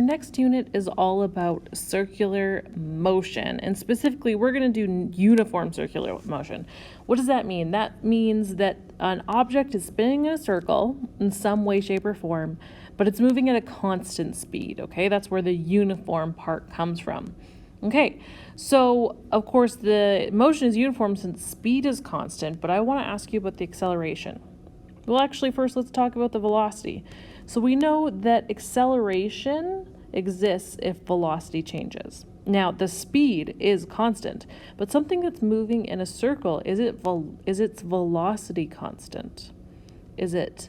next unit is all about circular motion, and specifically we're going to do uniform circular motion. What does that mean? That means that an object is spinning in a circle in some way, shape, or form, but it's moving at a constant speed, okay? That's where the uniform part comes from. Okay, so of course the motion is uniform since speed is constant, but I want to ask you about the acceleration. Well, actually, first let's talk about the velocity. So we know that acceleration exists if velocity changes. Now, the speed is constant, but something that's moving in a circle, is its velocity constant? Is its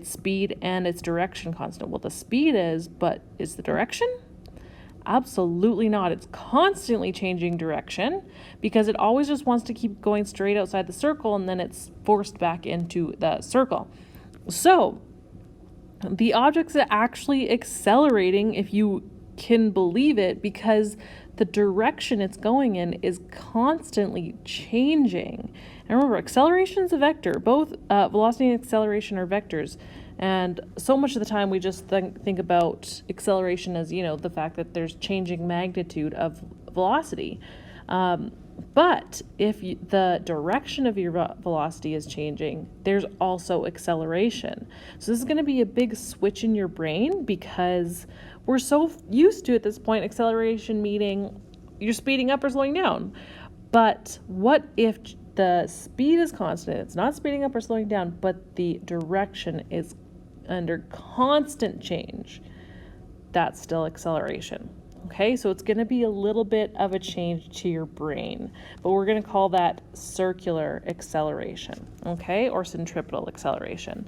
speed and its direction constant? Well, the speed is, but is the direction? Absolutely not. It's constantly changing direction because it always just wants to keep going straight outside the circle, and then it's forced back into the circle. So the object's actually accelerating, if you can believe it, because the direction it's going in is constantly changing. And remember, acceleration is a vector. Both velocity and acceleration are vectors. And so much of the time we just think about acceleration as, the fact that there's changing magnitude of velocity. But if the direction of your velocity is changing, there's also acceleration. So this is going to be a big switch in your brain because we're so used to, at this point, acceleration meaning you're speeding up or slowing down. But what if the speed is constant? It's not speeding up or slowing down, but the direction is under constant change. That's still acceleration. Okay, so it's going to be a little bit of a change to your brain, but we're going to call that circular acceleration, okay, or centripetal acceleration.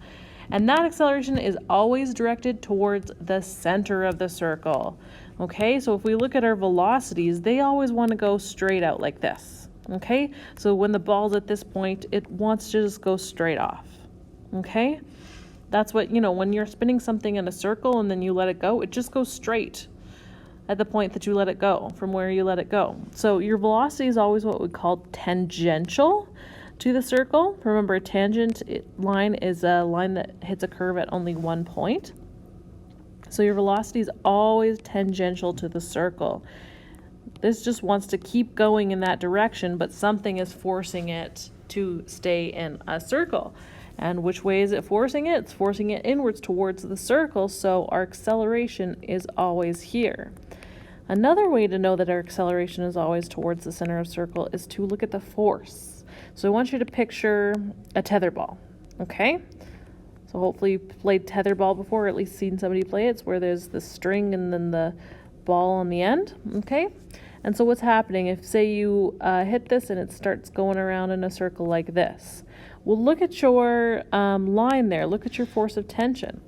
And that acceleration is always directed towards the center of the circle. Okay, so if we look at our velocities, they always want to go straight out like this. Okay, so when the ball's at this point, it wants to just go straight off. Okay, that's what, when you're spinning something in a circle and then you let it go, it just goes straight at the point that you let it go, from where you let it go. So your velocity is always what we call tangential to the circle. Remember, a tangent line is a line that hits a curve at only one point. So your velocity is always tangential to the circle. This just wants to keep going in that direction, but something is forcing it to stay in a circle. And which way is it forcing it? It's forcing it inwards towards the circle, so our acceleration is always here. Another way to know that our acceleration is always towards the center of the circle is to look at the force. So I want you to picture a tetherball, okay? So hopefully you've played tetherball before, or at least seen somebody play it. It's where there's the string and then the ball on the end, okay? And so what's happening, if say you hit this and it starts going around in a circle like this, well, look at your line there. Look at your force of tension.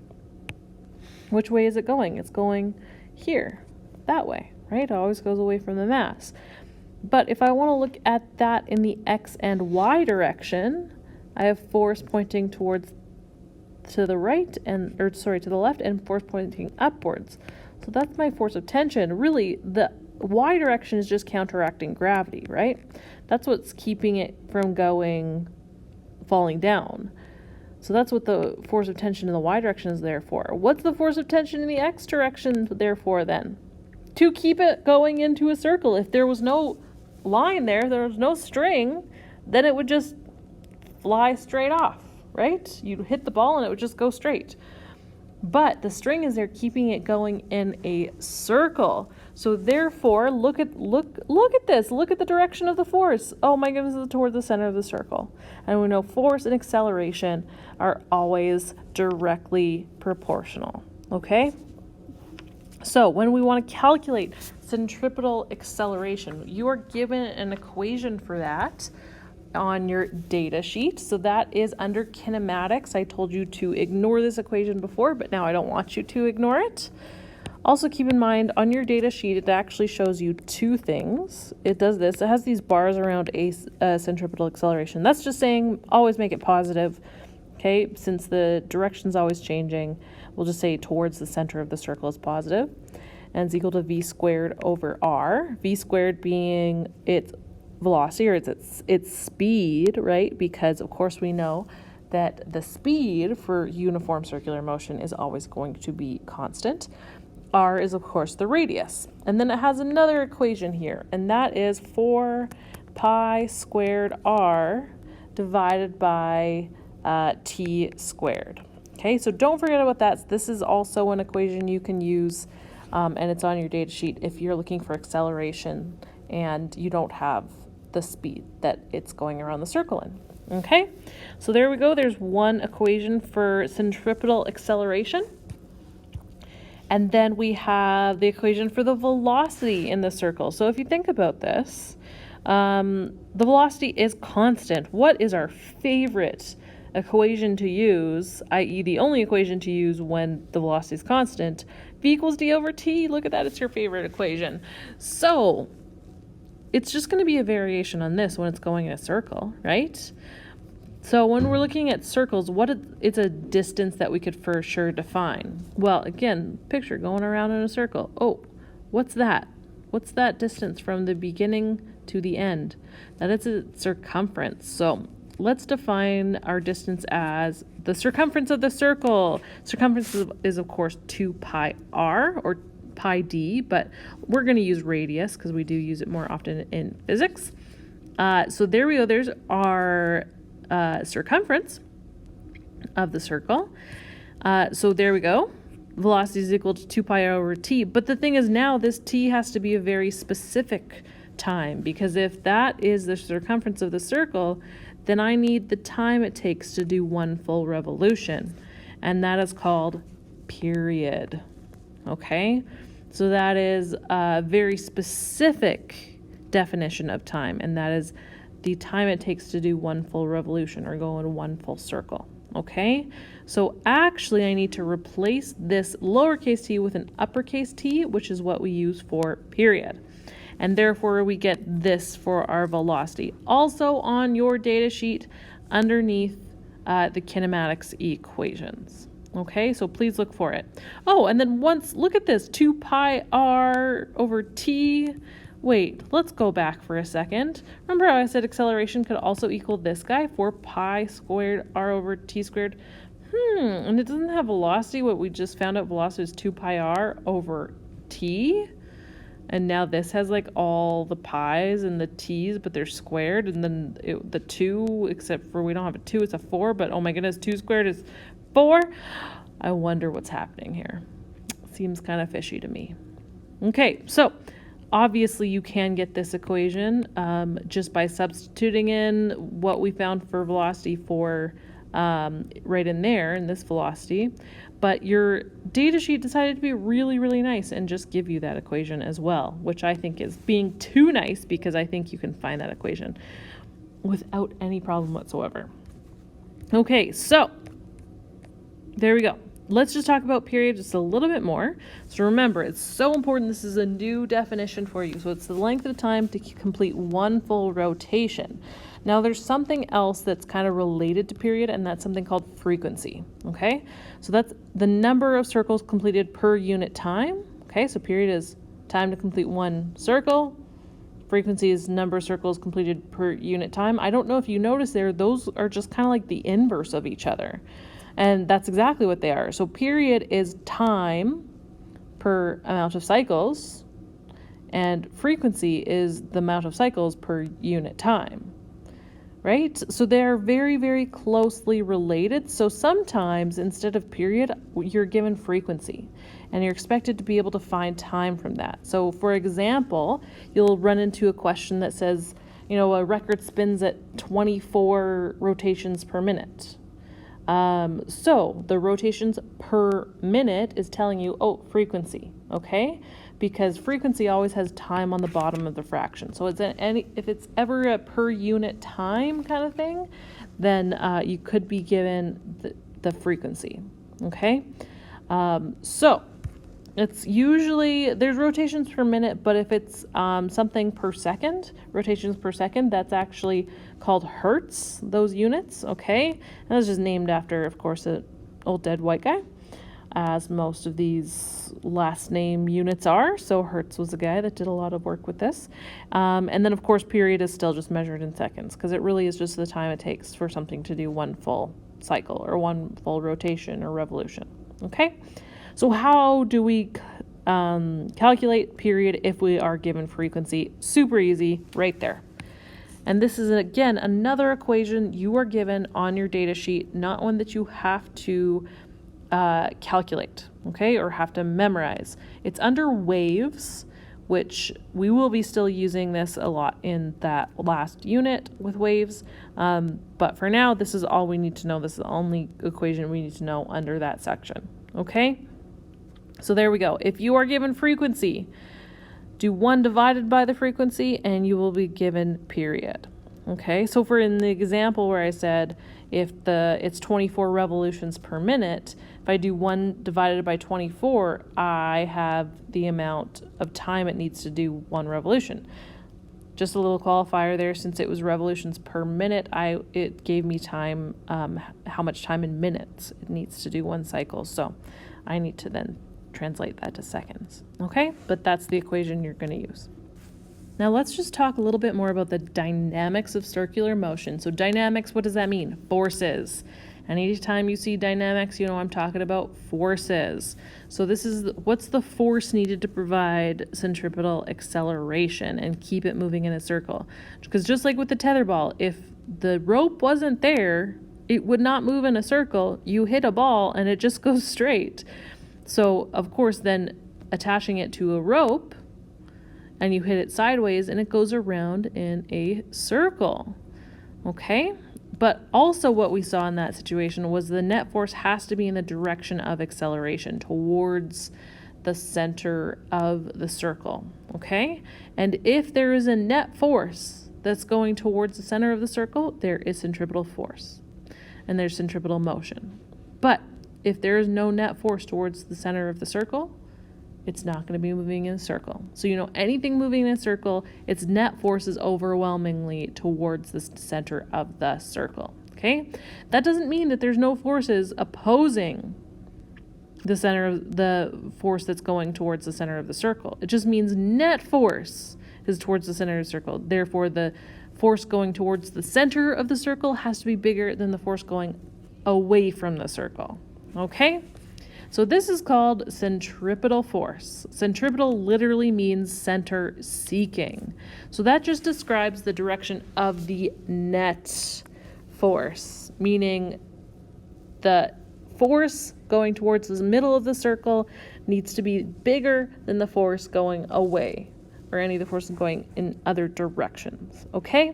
Which way is it going? It's going here, that way, right? It always goes away from the mass. But if I want to look at that in the x and y direction, I have force pointing to the left, and force pointing upwards. So that's my force of tension. Really, the y direction is just counteracting gravity, right? That's what's keeping it from falling down. So that's what the force of tension in the y direction is there for. What's the force of tension in the x direction there for then? To keep it going into a circle. If there was no line there was no string, then it would just fly straight off, right? You'd hit the ball and it would just go straight. But the string is there keeping it going in a circle. So therefore, look at this. Look at the direction of the force. Oh my goodness, it's toward the center of the circle. And we know force and acceleration are always directly proportional. Okay? So when we want to calculate centripetal acceleration, you are given an equation for that on your data sheet. So that is under kinematics. I told you to ignore this equation before, but now I don't want you to ignore it. Also keep in mind on your data sheet, it actually shows you two things. It does this. It has these bars around a centripetal acceleration. That's just saying always make it positive. Okay, since the direction's always changing, we'll just say towards the center of the circle is positive, and it's equal to v squared over r. V squared being its velocity, or its speed, right? Because of course we know that the speed for uniform circular motion is always going to be constant. r is, of course, the radius. And then it has another equation here, and that is 4 pi squared r divided by t squared. Okay, so don't forget about that. This is also an equation you can use, and it's on your data sheet if you're looking for acceleration and you don't have the speed that it's going around the circle in. Okay, so there we go. There's one equation for centripetal acceleration. And then we have the equation for the velocity in the circle. So if you think about this, the velocity is constant. What is our favorite equation to use, i.e. the only equation to use when the velocity is constant? V equals d over t. Look at that, it's your favorite equation. So it's just going to be a variation on this when it's going in a circle, right? So when we're looking at circles, it's a distance that we could for sure define. Well, again, picture going around in a circle. Oh, what's that? What's that distance from the beginning to the end? That is a circumference. So let's define our distance as the circumference of the circle. Circumference is of course 2 pi r or pi d, but we're going to use radius because we do use it more often in physics. So there we go. There's our circumference of the circle. So there we go. Velocity is equal to 2 pi r over t. But the thing is now this t has to be a very specific time, because if that is the circumference of the circle, then I need the time it takes to do one full revolution. And that is called period. Okay? So that is a very specific definition of time, and that is the time it takes to do one full revolution or go in one full circle. Okay, so actually I need to replace this lowercase t with an uppercase t, which is what we use for period. And therefore we get this for our velocity. Also on your data sheet underneath the kinematics equations. Okay, so please look for it. Oh, and then look at this, 2 pi r over t. Wait, let's go back for a second. Remember how I said acceleration could also equal this guy, 4 pi squared r over t squared? And it doesn't have velocity. What we just found out velocity is 2 pi r over t. And now this has like all the pi's and the t's, but they're squared. And then the 2, except for we don't have a 2, it's a 4. But oh my goodness, 2 squared is 4. I wonder what's happening here. Seems kind of fishy to me. Okay, so obviously you can get this equation just by substituting in what we found for velocity for right in there in this velocity. But your data sheet decided to be really, really nice and just give you that equation as well, which I think is being too nice, because I think you can find that equation without any problem whatsoever. Okay, so there we go. Let's just talk about period just a little bit more. So remember, it's so important. This is a new definition for you. So it's the length of time to complete one full rotation. Now there's something else that's kind of related to period, and that's something called frequency. Okay, so that's the number of circles completed per unit time. Okay, so period is time to complete one circle. Frequency is number of circles completed per unit time. I don't know if you notice there, those are just kind of like the inverse of each other. And that's exactly what they are. So period is time per amount of cycles, and frequency is the amount of cycles per unit time, right? So they're very, very closely related. So sometimes instead of period, you're given frequency, and you're expected to be able to find time from that. So for example, you'll run into a question that says, you know, a record spins at 24 rotations per minute. So the rotations per minute is telling you, oh, frequency, okay? Because frequency always has time on the bottom of the fraction. So if it's ever a per unit time kind of thing, then you could be given the frequency, okay? So it's usually, there's rotations per minute, but if it's something per second, rotations per second, that's actually called hertz, those units, okay? And that's just named after, of course, an old dead white guy, as most of these last name units are. So hertz was a guy that did a lot of work with this. And then, of course, period is still just measured in seconds, because it really is just the time it takes for something to do one full cycle or one full rotation or revolution, okay? So how do we calculate period if we are given frequency. Super easy right there. And this is, again, another equation you are given on your data sheet, not one that you have to calculate, okay, or have to memorize. It's under waves, which we will be still using this a lot in that last unit with waves. But for now, this is all we need to know. This is the only equation we need to know under that section, okay? So there we go. If you are given frequency, do 1 divided by the frequency and you will be given period. Okay, so for in the example where I said if it's 24 revolutions per minute, if I do 1 divided by 24, I have the amount of time it needs to do 1 revolution. Just a little qualifier there, since it was revolutions per minute, it gave me time, how much time in minutes it needs to do 1 cycle. So I need to then translate that to seconds, okay? But that's the equation you're going to use. Now let's just talk a little bit more about the dynamics of circular motion. So dynamics, what does that mean? Forces. Anytime you see dynamics, you know I'm talking about forces. So this is what's the force needed to provide centripetal acceleration and keep it moving in a circle. Because just like with the tetherball, if the rope wasn't there, it would not move in a circle. You hit a ball and it just goes straight. So, of course, then attaching it to a rope and you hit it sideways and it goes around in a circle, okay? But also what we saw in that situation was the net force has to be in the direction of acceleration towards the center of the circle, okay? And if there is a net force that's going towards the center of the circle, there is centripetal force and there's centripetal motion. But if there is no net force towards the center of the circle, it's not going to be moving in a circle. So you know anything moving in a circle, its net force is overwhelmingly towards the center of the circle, okay? That doesn't mean that there's no forces opposing the center of the force that's going towards the center of the circle. It just means net force is towards the center of the circle. Therefore, the force going towards the center of the circle has to be bigger than the force going away from the circle. Okay, so this is called centripetal force. Centripetal literally means center seeking. So that just describes the direction of the net force, meaning the force going towards the middle of the circle needs to be bigger than the force going away, or any of the forces going in other directions, okay?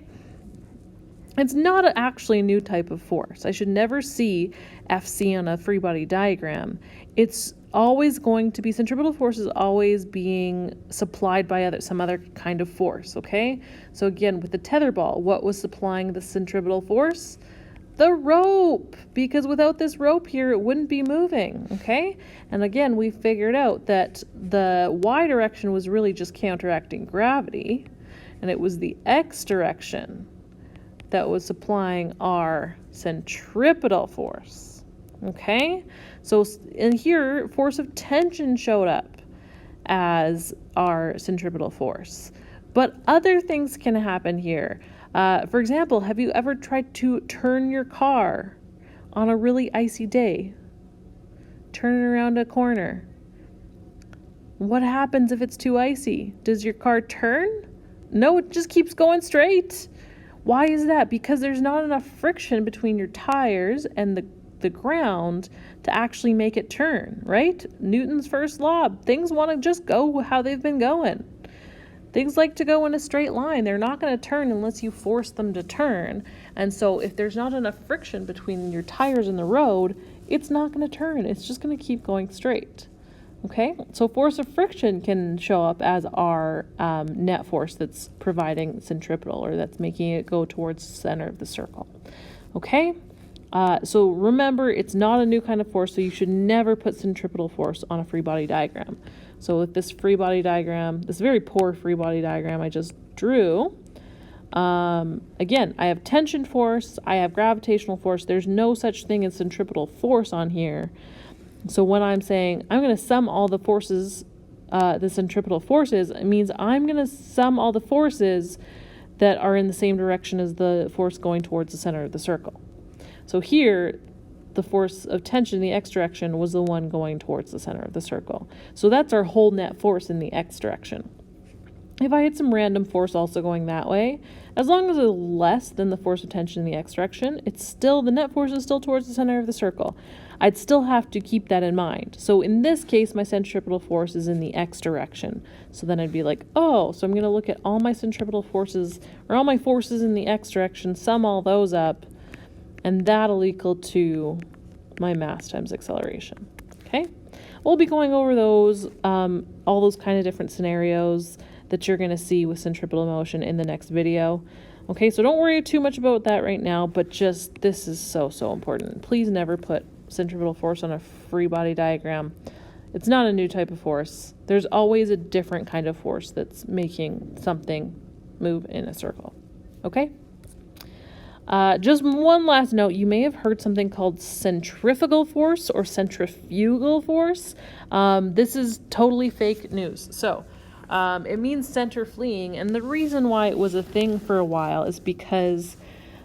It's not actually a new type of force. I should never see FC on a free body diagram. It's always going to be, centripetal force is always being supplied by some other kind of force, okay? So again, with the tetherball, what was supplying the centripetal force? The rope, because without this rope here, it wouldn't be moving, okay? And again, we figured out that the Y direction was really just counteracting gravity, and it was the X direction that was supplying our centripetal force, okay? So in here, force of tension showed up as our centripetal force. But other things can happen here. For example, have you ever tried to turn your car on a really icy day? Turn it around a corner. What happens if it's too icy? Does your car turn? No, it just keeps going straight. Why is that? Because there's not enough friction between your tires and the ground to actually make it turn, right? Newton's first law. Things want to just go how they've been going. Things like to go in a straight line. They're not going to turn unless you force them to turn. And so if there's not enough friction between your tires and the road, it's not going to turn. It's just going to keep going straight. Okay, so force of friction can show up as our net force that's providing centripetal, or that's making it go towards the center of the circle. Okay, so remember, it's not a new kind of force, so you should never put centripetal force on a free body diagram. So with this free body diagram, this very poor free body diagram I just drew, again, I have tension force, I have gravitational force. There's no such thing as centripetal force on here. So when I'm saying I'm going to sum all the forces, the centripetal forces, it means I'm going to sum all the forces that are in the same direction as the force going towards the center of the circle. So here, the force of tension in the x direction was the one going towards the center of the circle. So that's our whole net force in the x direction. If I had some random force also going that way, as long as it's less than the force of tension in the x direction, the net force is still towards the center of the circle. I'd still have to keep that in mind. So in this case, my centripetal force is in the x direction. So then I'd be like, oh, so I'm going to look at all my centripetal forces, or all my forces in the x direction, sum all those up, and that'll equal to my mass times acceleration. Okay? We'll be going over those, all those kind of different scenarios that you're going to see with centripetal motion in the next video. Okay, so don't worry too much about that right now, but just this is so important. Please never put centripetal force on a free body diagram. It's not a new type of force. There's always a different kind of force that's making something move in a circle. Okay? Just one last note, you may have heard something called centrifugal force or centrifugal force. This is totally fake news. So, it means center fleeing, and the reason why it was a thing for a while is because,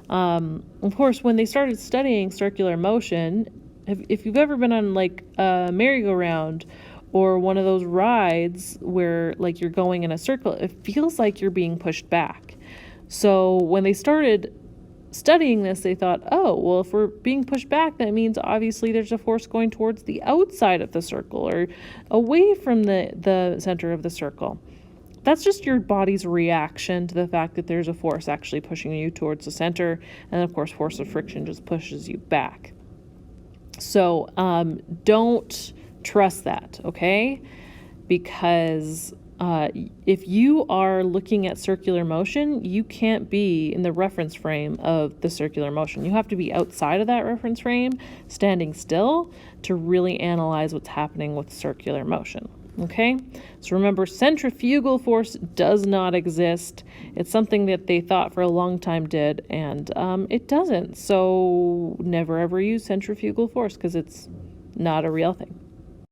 of course, when they started studying circular motion, if you've ever been on like a merry-go-round or one of those rides where like you're going in a circle, it feels like you're being pushed back. So when they started studying this, they thought, oh, well, if we're being pushed back, that means obviously there's a force going towards the outside of the circle or away from the center of the circle. That's just your body's reaction to the fact that there's a force actually pushing you towards the center. And of course, force of friction just pushes you back. So don't trust that, okay? Because if you are looking at circular motion, you can't be in the reference frame of the circular motion. You have to be outside of that reference frame, standing still, to really analyze what's happening with circular motion. Okay? So remember, centrifugal force does not exist. It's something that they thought for a long time did, and it doesn't. So never ever use centrifugal force because it's not a real thing.